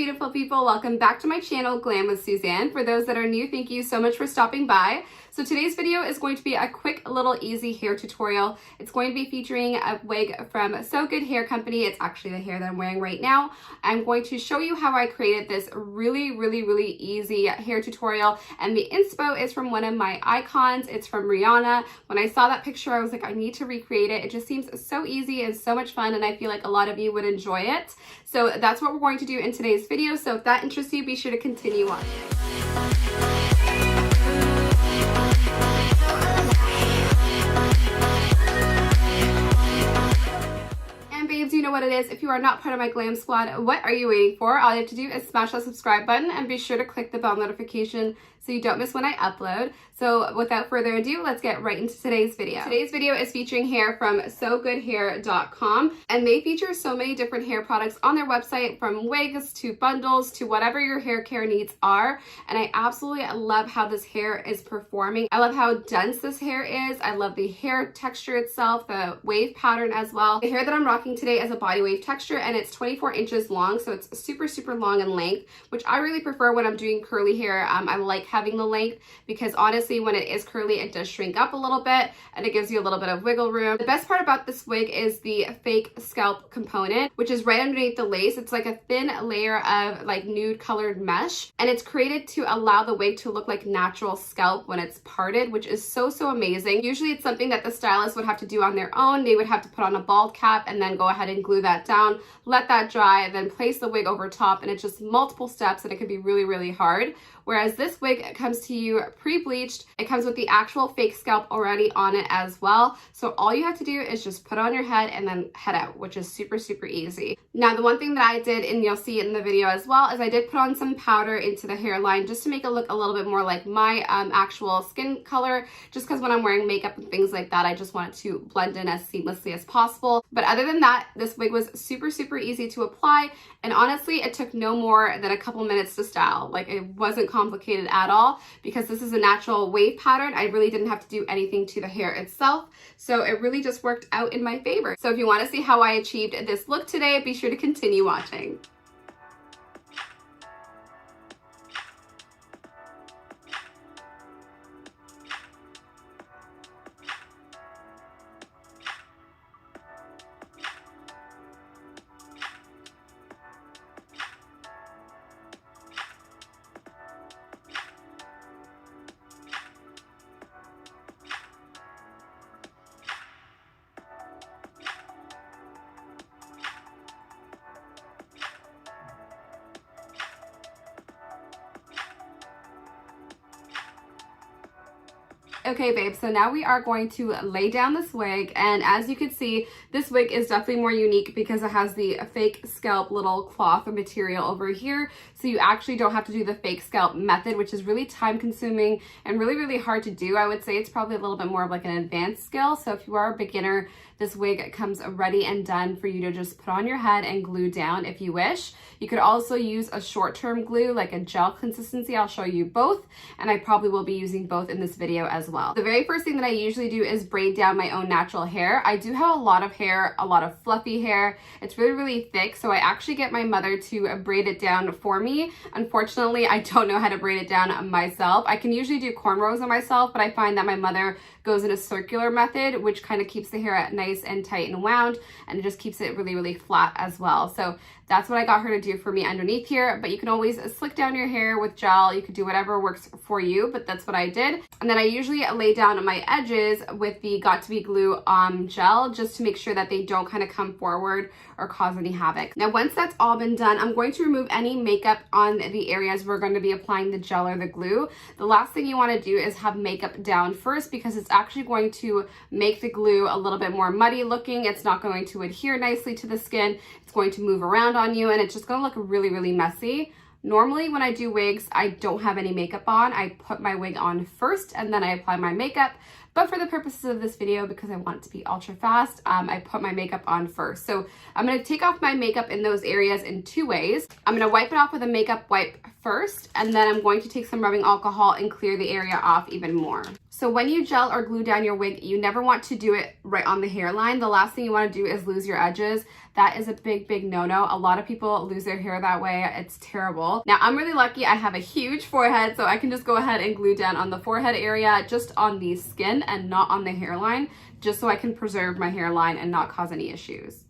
beautiful people, welcome back to my channel, Glam with Suzanne. For those that are new, thank you so much for stopping by. So today's video is going to be a quick little easy hair tutorial. It's going to be featuring a wig from SoGoodHair company. It's actually the hair that I'm wearing right now. I'm going to show you how I created this really easy hair tutorial, and the inspo is from one of my icons. It's from Rihanna. When I saw that picture, I was like, I need to recreate it. It just seems so easy and so much fun, and I feel like a lot of you would enjoy it. So that's what we're going to do in today's video. So if that interests you, be sure to continue watching. Babes, you know what it is. If you are not part of my glam squad, what are you waiting for? All you have to do is smash that subscribe button and be sure to click the bell notification so you don't miss when I upload. So without further ado, let's get right into today's video. Today's video is featuring hair from SoGoodHair.com, and they feature so many different hair products on their website, from wigs to bundles to whatever your hair care needs are. And I absolutely love how this hair is performing. I love how dense this hair is. I love the hair texture itself, the wave pattern as well. The hair that I'm rocking today is a body wave texture, and it's 24 inches long, so it's super long in length, which I really prefer when I'm doing curly hair. I like having the length because honestly, when it is curly, it does shrink up a little bit and it gives you a little bit of wiggle room. The best part about this wig is the fake scalp component, which is right underneath the lace. It's like a thin layer of like nude colored mesh, and it's created to allow the wig to look like natural scalp when it's parted, which is so amazing. Usually it's something that the stylist would have to do on their own. They would have to put on a bald cap and then go ahead and glue that down, let that dry, and then place the wig over top, and it's just multiple steps and it can be really hard. Whereas this wig comes to you pre-bleached. It comes with the actual fake scalp already on it as well. So all you have to do is just put it on your head and then head out, which is super easy. Now, the one thing that I did, and you'll see it in the video as well, is I did put on some powder into the hairline just to make it look a little bit more like my actual skin color, just because when I'm wearing makeup and things like that, I just want it to blend in as seamlessly as possible. But other than that, this wig was super easy to apply, and honestly, it took no more than a couple minutes to style. Like, it wasn't complicated at all because this is a natural wave pattern. I really didn't have to do anything to the hair itself, so it really just worked out in my favor. So if you want to see how I achieved this look today, be sure to continue watching. Okay, babe, so now we are going to lay down this wig, and as you can see, this wig is definitely more unique because it has the fake scalp little cloth or material over here, so you actually don't have to do the fake scalp method, which is really time consuming and really hard to do. I would say it's probably a little bit more of like an advanced skill, so if you are a beginner, this wig comes ready and done for you to just put on your head and glue down if you wish. You could also use a short-term glue, like a gel consistency. I'll show you both, and I probably will be using both in this video as well. The very first thing that I usually do is braid down my own natural hair. I do have a lot of hair, a lot of fluffy hair. It's really thick, so I actually get my mother to braid it down for me. Unfortunately, I don't know how to braid it down myself. I can usually do cornrows on myself, but I find that my mother goes in a circular method, which kind of keeps the hair nice and tight and wound, and it just keeps it really flat as well. So that's what I got her to do for me underneath here, but you can always slick down your hair with gel. You could do whatever works for you, but that's what I did. And then I usually lay down my edges with the Got To Be Glue gel, just to make sure that they don't kind of come forward or cause any havoc. Now, once that's all been done, I'm going to remove any makeup on the areas we're going to be applying the gel or the glue. The last thing you want to do is have makeup down first, because it's actually going to make the glue a little bit more muddy looking. It's not going to adhere nicely to the skin. It's going to move around on you, and it's just going to look really messy. Normally when I do wigs, I don't have any makeup on. I put my wig on first and then I apply my makeup. But for the purposes of this video, because I want it to be ultra fast, I put my makeup on first. So I'm going to take off my makeup in those areas in two ways. I'm going to wipe it off with a makeup wipe first, and then I'm going to take some rubbing alcohol and clear the area off even more. So when you gel or glue down your wig, you never want to do it right on the hairline. The last thing you want to do is lose your edges. That is a big no-no. A lot of people lose their hair that way. It's terrible. Now, I'm really lucky. I have a huge forehead, so I can just go ahead and glue down on the forehead area, just on the skin and not on the hairline, just so I can preserve my hairline and not cause any issues.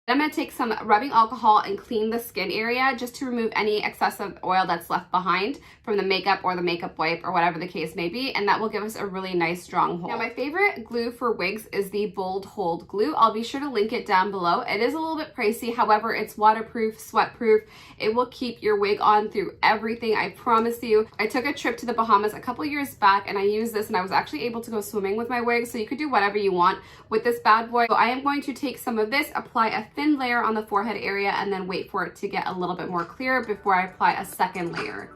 I'm going to take some rubbing alcohol and clean the skin area just to remove any excessive oil that's left behind from the makeup or the makeup wipe or whatever the case may be, and that will give us a really nice strong hold. Now, my favorite glue for wigs is the Bold Hold glue. I'll be sure to link it down below. It is a little bit pricey, however, it's waterproof, sweat-proof. It will keep your wig on through everything, I promise you. I took a trip to the Bahamas a couple years back and I used this and I was actually able to go swimming with my wig, so you could do whatever you want with this bad boy. So I am going to take some of this, apply a thin layer on the forehead area, and then wait for it to get a little bit more clear before I apply a second layer.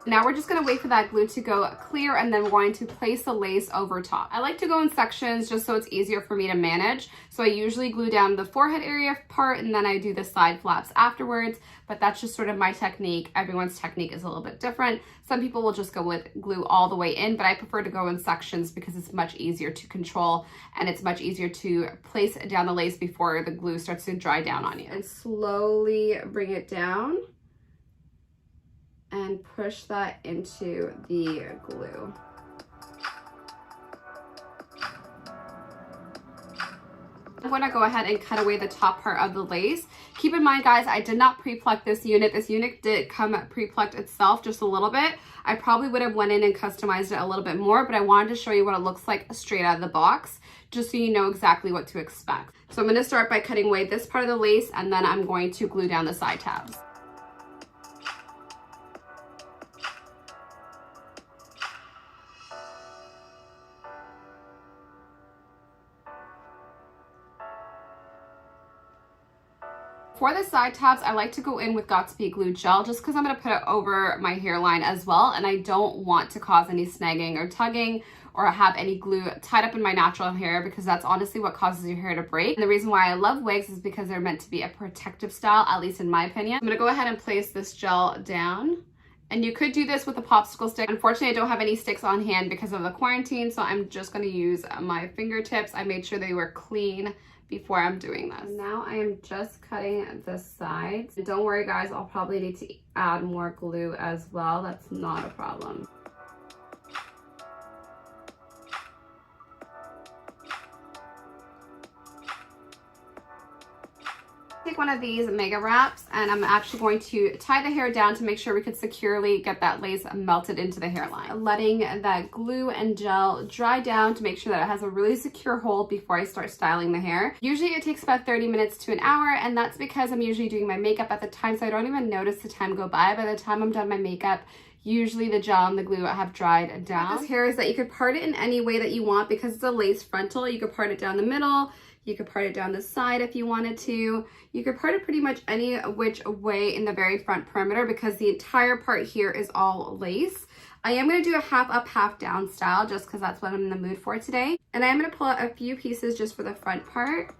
Now we're just going to wait for that glue to go clear, and then we're going to place the lace over top. I like to go in sections just so it's easier for me to manage. So I usually glue down the forehead area part and then I do the side flaps afterwards, but that's just sort of my technique. Everyone's technique is a little bit different. Some people will just go with glue all the way in, but I prefer to go in sections because it's much easier to control and it's much easier to place down the lace before the glue starts to dry down on you. And slowly bring it down and push that into the glue. I'm going to go ahead and cut away the top part of the lace. Keep in mind, guys, I did not pre-pluck this unit. This unit did come pre-plucked itself just a little bit. I probably would have went in and customized it a little bit more, but I wanted to show you what it looks like straight out of the box, just so you know exactly what to expect. So I'm going to start by cutting away this part of the lace, and then I'm going to glue down the side tabs. For the side tabs, I like to go in with Got2b glue gel just because I'm going to put it over my hairline as well, and I don't want to cause any snagging or tugging or have any glue tied up in my natural hair, because that's honestly what causes your hair to break. And the reason why I love wigs is because they're meant to be a protective style, at least in my opinion. I'm going to go ahead and place this gel down. And you could do this with a popsicle stick. Unfortunately, I don't have any sticks on hand because of the quarantine, so I'm just going to use my fingertips. I made sure they were clean before I'm doing this. Now I am just cutting the sides. And don't worry, guys, I'll probably need to add more glue as well. That's not a problem. Take one of these mega wraps, and I'm actually going to tie the hair down to make sure we could securely get that lace melted into the hairline. Letting that glue and gel dry down to make sure that it has a really secure hold before I start styling the hair. Usually it takes about 30 minutes to an hour, and that's because I'm usually doing my makeup at the time, so I don't even notice the time go by. By the time I'm done my makeup, usually the gel and the glue have dried down. This hair is that you could part it in any way that you want because it's a lace frontal. You could part it down the middle. You could part it down the side if you wanted to. You could part it pretty much any which way in the very front perimeter because the entire part here is all lace. I am going to do a half up, half down style just because that's what I'm in the mood for today. And I am going to pull out a few pieces just for the front part.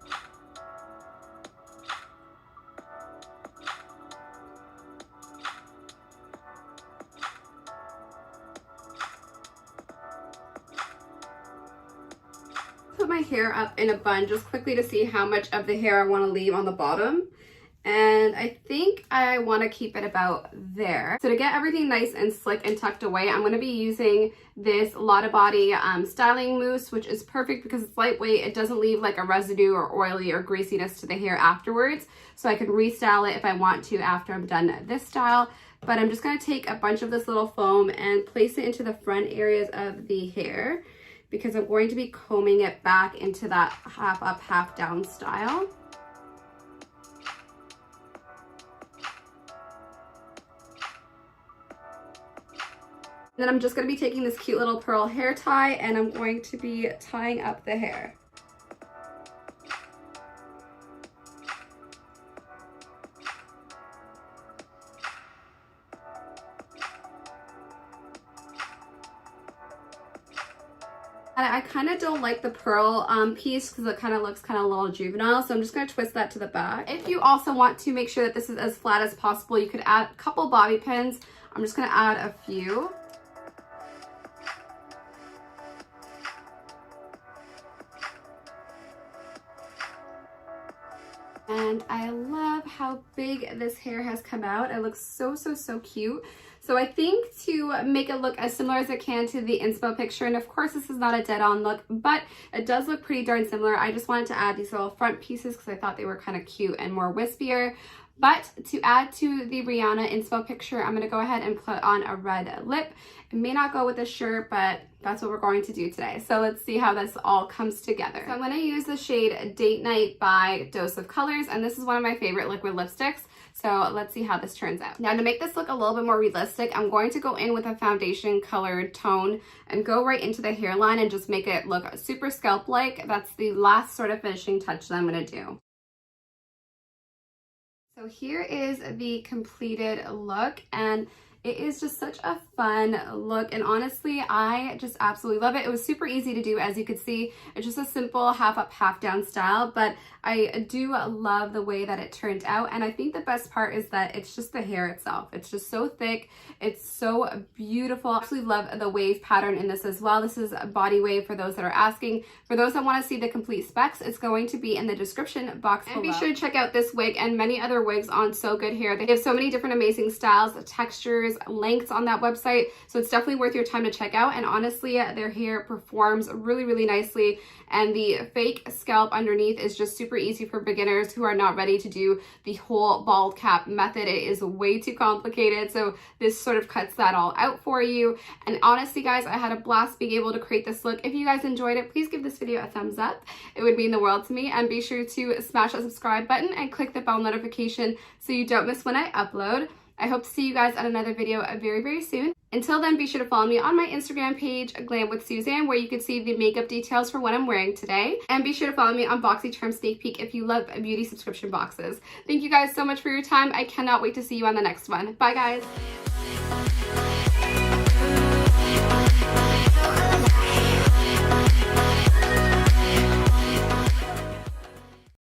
Put my hair up in a bun just quickly to see how much of the hair I want to leave on the bottom, and I think I want to keep it about there. So to get everything nice and slick and tucked away, I'm going to be using this Lotta Body styling mousse, which is perfect because it's lightweight. It doesn't leave like a residue or oily or greasiness to the hair afterwards, so I can restyle it if I want to after I'm done this style. But I'm just going to take a bunch of this little foam and place it into the front areas of the hair, because I'm going to be combing it back into that half up, half down style. Then I'm just going to be taking this cute little pearl hair tie and I'm going to be tying up the hair. And I kind of don't like the pearl piece because it kind of looks kind of a little juvenile. So I'm just going to twist that to the back. If you also want to make sure that this is as flat as possible, you could add a couple bobby pins. I'm just going to add a few. And I love how big this hair has come out. It looks so, so, so cute. So I think to make it look as similar as it can to the inspo picture, and of course this is not a dead-on look, but it does look pretty darn similar. I just wanted to add these little front pieces because I thought they were kind of cute and more wispier. But to add to the Rihanna inspo picture, I'm going to go ahead and put on a red lip. It may not go with the shirt, but that's what we're going to do today. So let's see how this all comes together. So I'm going to use the shade Date Night by Dose of Colors, and this is one of my favorite liquid lipsticks. So let's see how this turns out. Now to make this look a little bit more realistic, I'm going to go in with a foundation colored tone and go right into the hairline and just make it look super scalp-like. That's the last sort of finishing touch that I'm going to do. So here is the completed look, and it is just such a fun look, and honestly, I just absolutely love it. It was super easy to do, as you could see. It's just a simple half up, half down style, but I do love the way that it turned out, and I think the best part is that it's just the hair itself. It's just so thick. It's so beautiful. I absolutely love the wave pattern in this as well. This is a body wave for those that are asking. For those that want to see the complete specs, it's going to be in the description box below. And be sure to check out this wig and many other wigs on SoGoodHair. They have so many different amazing styles, textures, lengths on that website, so it's definitely worth your time to check out. And honestly, their hair performs really, really nicely, and the fake scalp underneath is just super easy for beginners who are not ready to do the whole bald cap method. It is way too complicated, so this sort of cuts that all out for you. And honestly guys, I had a blast being able to create this look. If you guys enjoyed it, please give this video a thumbs up. It would mean the world to me, and be sure to smash that subscribe button and click the bell notification so you don't miss when I upload. I hope to see you guys on another video very, very soon. Until then, be sure to follow me on my Instagram page, Glam with Suzanne, where you can see the makeup details for what I'm wearing today. And be sure to follow me on BoxyCharm Sneak Peek if you love beauty subscription boxes. Thank you guys so much for your time. I cannot wait to see you on the next one. Bye, guys.